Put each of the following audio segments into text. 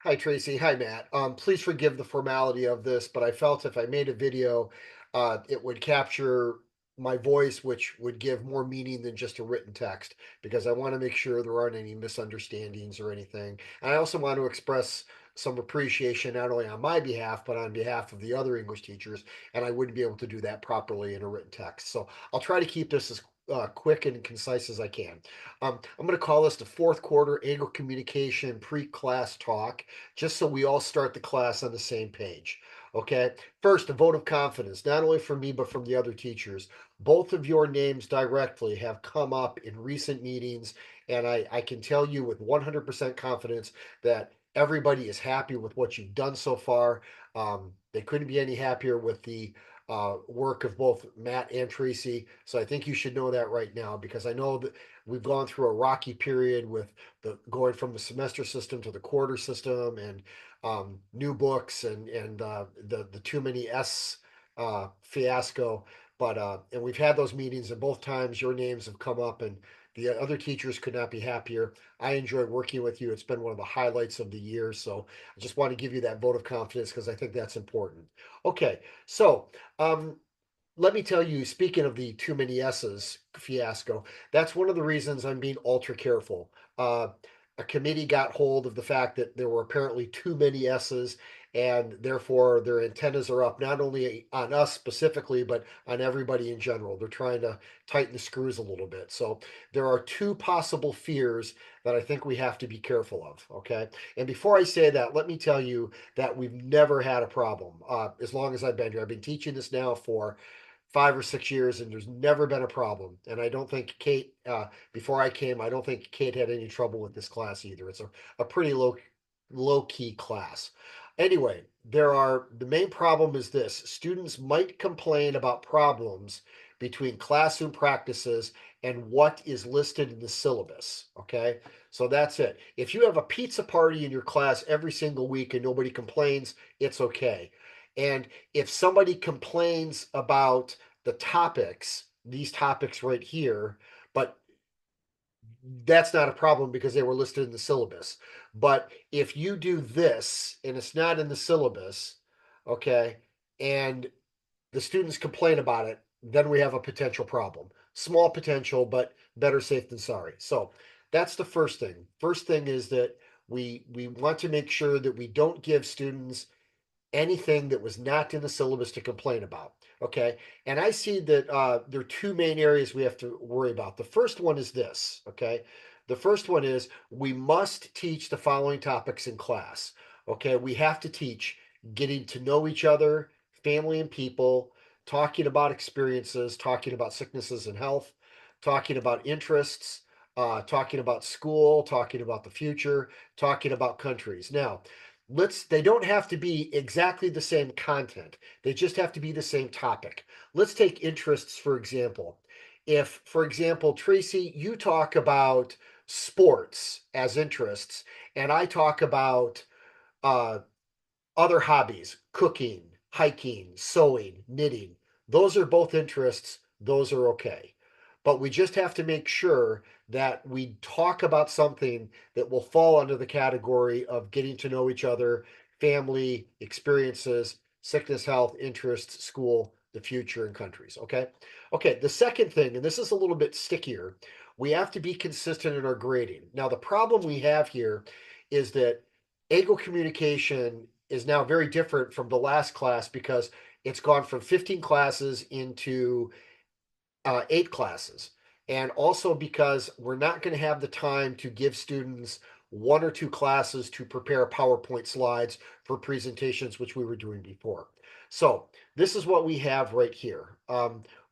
Hi, Tracy. Hi, Matt. Please forgive the formality of this, but I felt if I made a video, it would capture my voice, which would give more meaning than just a written text, because I want to make sure there aren't any misunderstandings or anything. And I also want to express some appreciation, not only on my behalf, but on behalf of the other English teachers. And I wouldn't be able to do that properly in a written text. So I'll try to keep this as quick and concise as I can. I'm going to call this the fourth quarter Angle Communication pre-class talk, just so we all start the class on the same page. Okay. First, a vote of confidence, not only from me, but from the other teachers. Both of your names directly have come up in recent meetings, and I can tell you with 100% confidence that everybody is happy with what you've done so far. They couldn't be any happier with the work of both Matt and Tracy. So I think you should know that right now, because I know that we've gone through a rocky period with the going from the semester system to the quarter system, and new books, and the too many S fiasco. But and we've had those meetings, and both times your names have come up, and the other teachers could not be happier. I enjoy working with you. It's been one of the highlights of the year. So I just want to give you that vote of confidence because I think that's important. Okay, so let me tell you, speaking of the too many S's fiasco, that's one of the reasons I'm being ultra careful. A committee got hold of the fact that there were apparently too many S's, and therefore their antennas are up, not only on us specifically, but on everybody in general. They're trying to tighten the screws a little bit. So there are two possible fears that I think we have to be careful of. Okay. And before I say that, let me tell you that we've never had a problem as long as I've been here. I've been teaching this now for 5 or 6 years, and there's never been a problem. And I don't think Kate, before I came, I don't think Kate had any trouble with this class either. It's a pretty low key class. Anyway, the main problem is this: students might complain about problems between classroom practices and what is listed in the syllabus. Okay, so that's it. If you have a pizza party in your class every single week and nobody complains, it's okay. And if somebody complains about the topics, these topics right here, but that's not a problem because they were listed in the syllabus. But if you do this and it's not in the syllabus, okay, and the students complain about it, then we have a potential problem. Small potential, but better safe than sorry. So that's the first thing. First thing is that we want to make sure that we don't give students anything that was not in the syllabus to complain about. Okay. And I see that there are two main areas we have to worry about. The first one is this. Okay. The first one is we must teach the following topics in class. Okay. We have to teach getting to know each other, family and people, talking about experiences, talking about sicknesses and health, talking about interests, talking about school, talking about the future, talking about countries. Now, they don't have to be exactly the same content. They just have to be the same topic. Let's take interests, for example. If, for example, Tracy, you talk about sports as interests, and I talk about uh, other hobbies, cooking, hiking, sewing, knitting, those are both interests. Those are okay. But we just have to make sure that we talk about something that will fall under the category of getting to know each other, family, experiences, sickness, health, interests, school, the future, and countries. Okay. Okay. The second thing, and this is a little bit stickier, we have to be consistent in our grading. Now, the problem we have here is that ego communication is now very different from the last class because it's gone from 15 classes into 8 classes. And also because we're not going to have the time to give students 1 or 2 classes to prepare PowerPoint slides for presentations, which we were doing before. So this is what we have right here.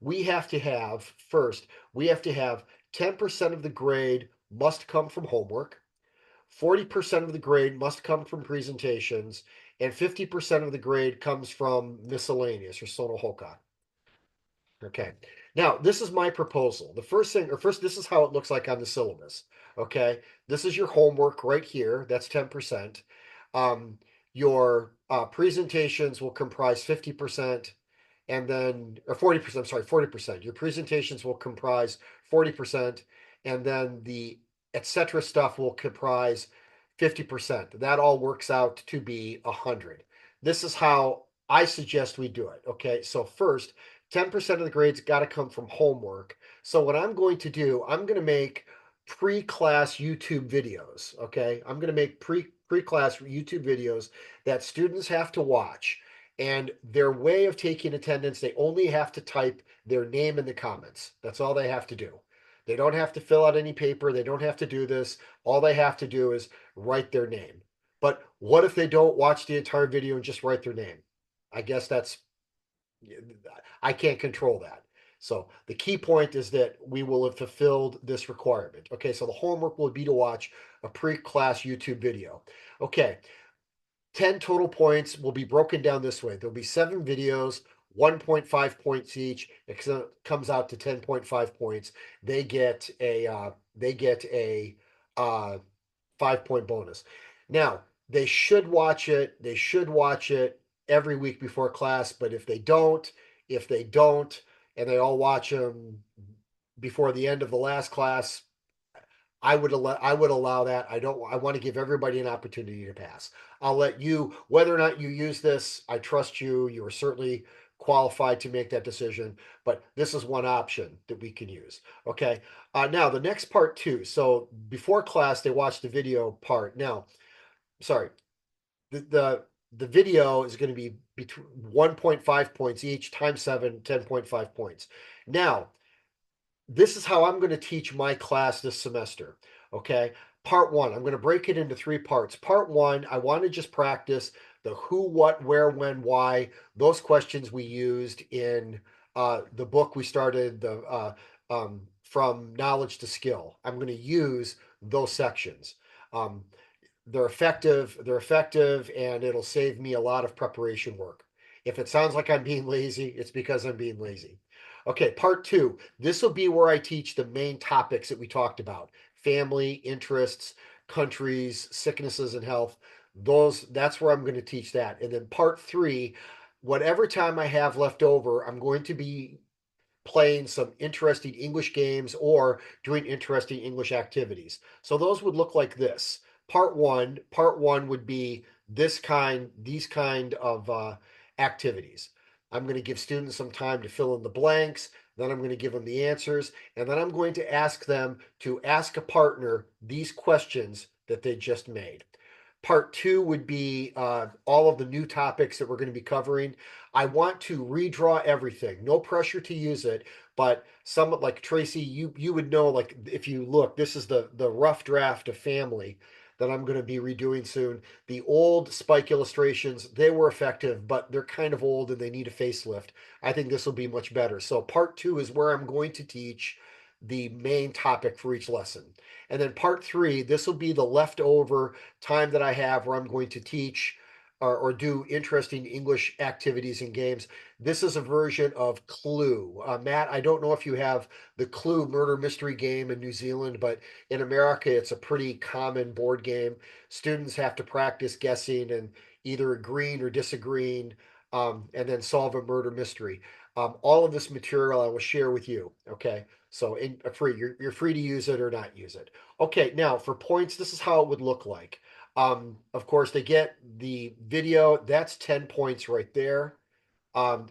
We have to have, first, we have to have 10% of the grade must come from homework. 40% of the grade must come from presentations, and 50% of the grade comes from miscellaneous or sono hoka. Okay. Now, this is my proposal. The first thing, or first, this is how it looks like on the syllabus. Okay. This is your homework right here. That's 10%. Your presentations will comprise 50%, and then, or 40%, sorry, 40%. Your presentations will comprise 40%, and then the etc. stuff will comprise 50%. That all works out to be 100. This is how I suggest we do it. Okay, so first, 10% of the grades got to come from homework. So what I'm going to do, I'm going to make pre-class YouTube videos. Okay, I'm going to make pre-class YouTube videos that students have to watch. And their way of taking attendance, they only have to type their name in the comments. That's all they have to do. They don't have to fill out any paper. They don't have to do this. All they have to do is write their name. But what if they don't watch the entire video and just write their name? I guess that's, I can't control that. So the key point is that we will have fulfilled this requirement. Okay, so the homework will be to watch a pre-class YouTube video. Okay, 10 total points will be broken down this way. There'll be 7 videos, 1.5 points each. It comes out to 10.5 points. They get a 5-point bonus. Now, they should watch it. They should watch it every week before class, but if they don't, and they all watch them before the end of the last class, I would allow that. I want to give everybody an opportunity to pass. I'll let you, whether or not you use this, I trust you. You are certainly qualified to make that decision, but this is one option that we can use. Okay. Now the next part too. So before class, they watch the video part. Now, sorry, the video is going to be between 1.5 points each times 7, 10.5 points. Now, this is how I'm going to teach my class this semester. Okay. Part one, I'm going to break it into 3 parts. Part one, I want to just practice the who, what, where, when, why, those questions we used in the book we started, From Knowledge to Skill. I'm going to use those sections. Um, they're effective, and it'll save me a lot of preparation work. If it sounds like I'm being lazy, it's because I'm being lazy. Okay, part two. This will be where I teach the main topics that we talked about: family, interests, countries, sicknesses, and health. That's where I'm going to teach that. And then part three, whatever time I have left over, I'm going to be playing some interesting English games or doing interesting English activities. So those would look like this. Part one would be these kind of activities. I'm going to give students some time to fill in the blanks. Then I'm going to give them the answers. And then I'm going to ask them to ask a partner these questions that they just made. Part two would be all of the new topics that we're going to be covering. I want to redraw everything. No pressure to use it, but some like Tracy, you would know, like if you look, this is the rough draft of family that I'm going to be redoing soon. The old spike illustrations, they were effective, but they're kind of old and they need a facelift. I think this will be much better. So part two is where I'm going to teach the main topic for each lesson. And then part three, this will be the leftover time that I have where I'm going to teach or do interesting English activities and games. This is a version of Clue. Matt, I don't know if you have the Clue murder mystery game in New Zealand, but in America, it's a pretty common board game. Students have to practice guessing and either agreeing or disagreeing, and then solve a murder mystery. All of this material I will share with you. Okay, so you're free to use it or not use it. Okay, now for points, this is how it would look like. Of course, they get the video. That's 10 points right there.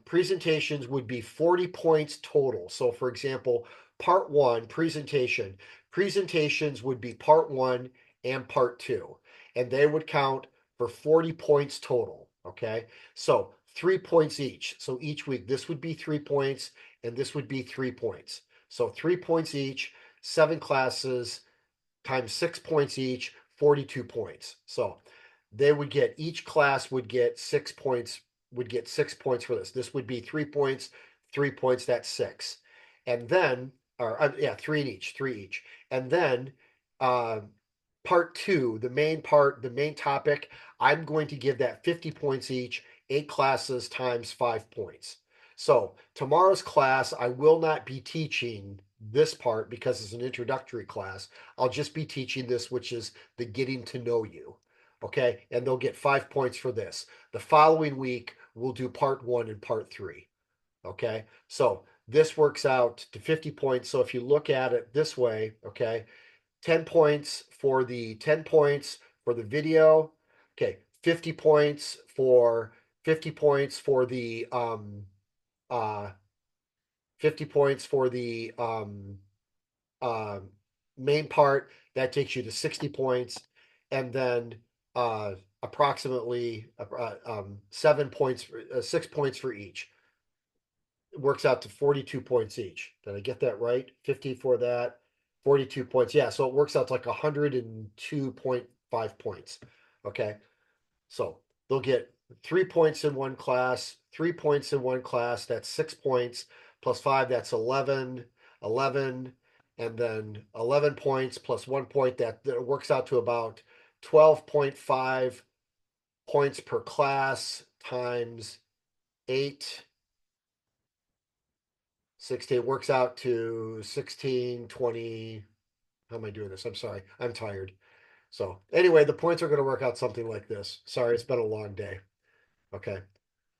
Presentations would be 40 points total. So, for example, part one, presentations would be part one and part two, and they would count for 40 points total. Okay, so 3 points each. So each week, this would be 3 points, and this would be 3 points. So 3 points each, 7 classes times 6 points each, 42 points. So they would get, each class would get 6 points, for this. This would be 3 points, 3 points, that's six. And then, or yeah, three each. And then uh, part two, the main topic, I'm going to give that 50 points each, 8 classes times 5 points. So tomorrow's class, I will not be teaching this part because it's an introductory class. I'll just be teaching this, which is the getting to know you. Okay. And they'll get 5 points for this. The following week, we'll do part one and part three. Okay. So this works out to 50 points. So if you look at it this way, okay, 10 points for the video. Okay, 50 points for 50 points for the 50 points for the uh, main part. That takes you to 60 points, and then uh, approximately 7 points, 6 points for each. It works out to 42 points each. Did I get that right? 50 for that, 42 points. Yeah, so it works out to like 102.5 points. Okay, so they'll get 3 points in one class, 3 points in one class. That's 6 points plus five. That's 11, 11, and then 11 points plus 1 point. That works out to about 12.5 points per class times 8. 16 works out to 16, 20. How am I doing this? I'm sorry. I'm tired. So, anyway, the points are going to work out something like this. Sorry, it's been a long day. Okay.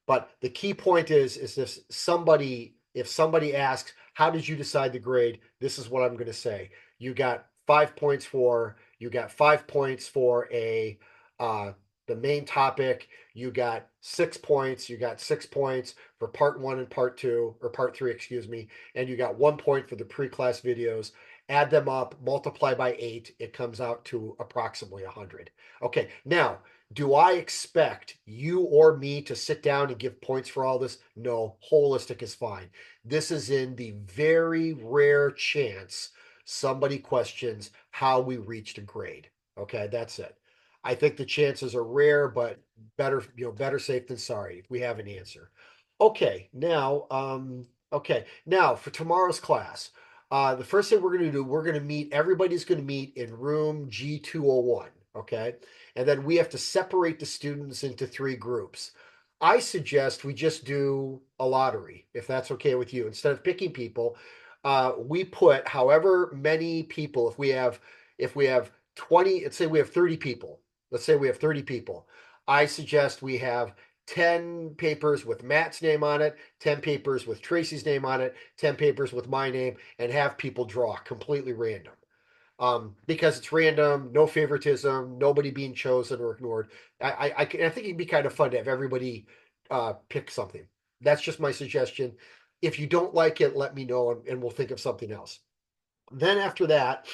But the key point is this: if somebody asks, how did you decide the grade? This is what I'm going to say. You got 5 points for uh, the main topic. You got 6 points. You got 6 points for part one and part two, or part three, excuse me. And you got 1 point for the pre-class videos. Add them up, multiply by 8. It comes out to approximately 100. Okay, now do I expect you or me to sit down and give points for all this? No, holistic is fine. This is in the very rare chance somebody questions how we reached a grade. Okay, that's it. I think the chances are rare, but better safe than sorry if we have an answer. Okay, now for tomorrow's class. The first thing we're going to do, everybody's going to meet in room G201. Okay. And then we have to separate the students into 3 groups. I suggest we just do a lottery, if that's okay with you. Instead of picking people, we put however many people. If we have 20, let's say we have 30 people. Let's say we have 30 people. I suggest we have 10 papers with Matt's name on it, 10 papers with Tracy's name on it, 10 papers with my name, and have people draw completely random. Because it's random, no favoritism, nobody being chosen or ignored. I think it'd be kind of fun to have everybody pick something. That's just my suggestion. If you don't like it, let me know, and we'll think of something else. Then after that,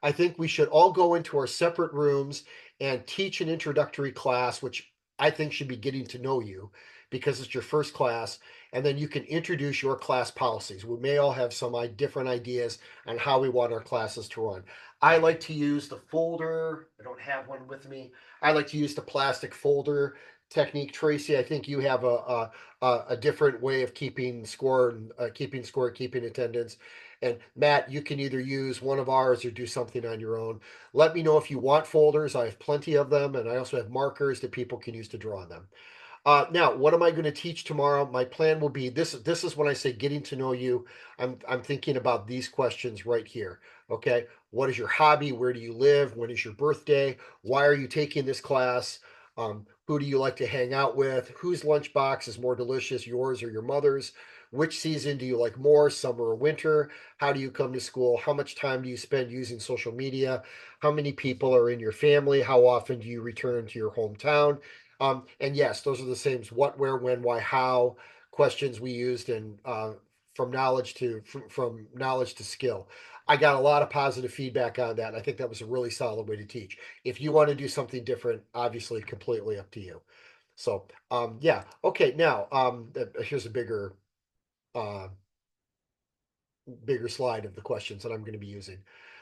I think we should all go into our separate rooms and teach an introductory class, which I think should be getting to know you because it's your first class. And then you can introduce your class policies. We may all have some different ideas on how we want our classes to run. I like to use the folder. I don't have one with me. I like to use the plastic folder technique. Tracy, I think you have a different way of keeping score and keeping attendance. And Matt, you can either use one of ours or do something on your own. Let me know if you want folders. I have plenty of them, and I also have markers that people can use to draw on them. Now, what am I going to teach tomorrow? My plan will be this. This is when I say getting to know you. I'm thinking about these questions right here. Okay, what is your hobby? Where do you live? When is your birthday? Why are you taking this class? Who do you like to hang out with? Whose lunchbox is more delicious, yours or your mother's? Which season do you like more, summer or winter? How do you come to school? How much time do you spend using social media? How many people are in your family? How often do you return to your hometown? And yes, those are the same what, where, when, why, how questions we used in from knowledge to skill. I got a lot of positive feedback on that. I think that was a really solid way to teach. If you want to do something different, obviously completely up to you. So yeah, okay. Now here's a uh, bigger slide of the questions that I'm going to be using.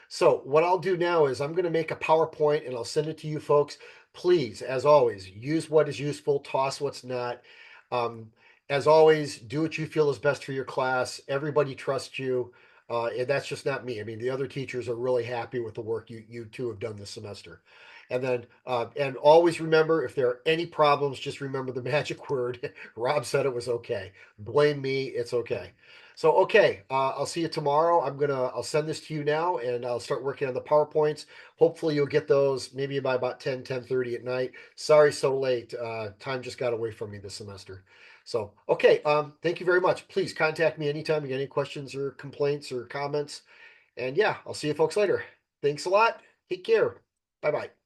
So what I'll do now is I'm going to make a PowerPoint and I'll send it to you folks. Please, as always, use what is useful, toss what's not. Um, as always, do what you feel is best for your class. Everybody trusts you. And that's just not me. I mean, the other teachers are really happy with the work you two have done this semester. And then, and always remember, if there are any problems, just remember the magic word. Rob said it was okay. Blame me. It's okay. So, okay, I'll see you tomorrow. I'll send this to you now and I'll start working on the PowerPoints. Hopefully you'll get those maybe by about 10:30 at night. Sorry, so late. Time just got away from me this semester. So, okay, thank you very much. Please contact me anytime you got any questions or complaints or comments. And yeah, I'll see you folks later. Thanks a lot. Take care. Bye bye.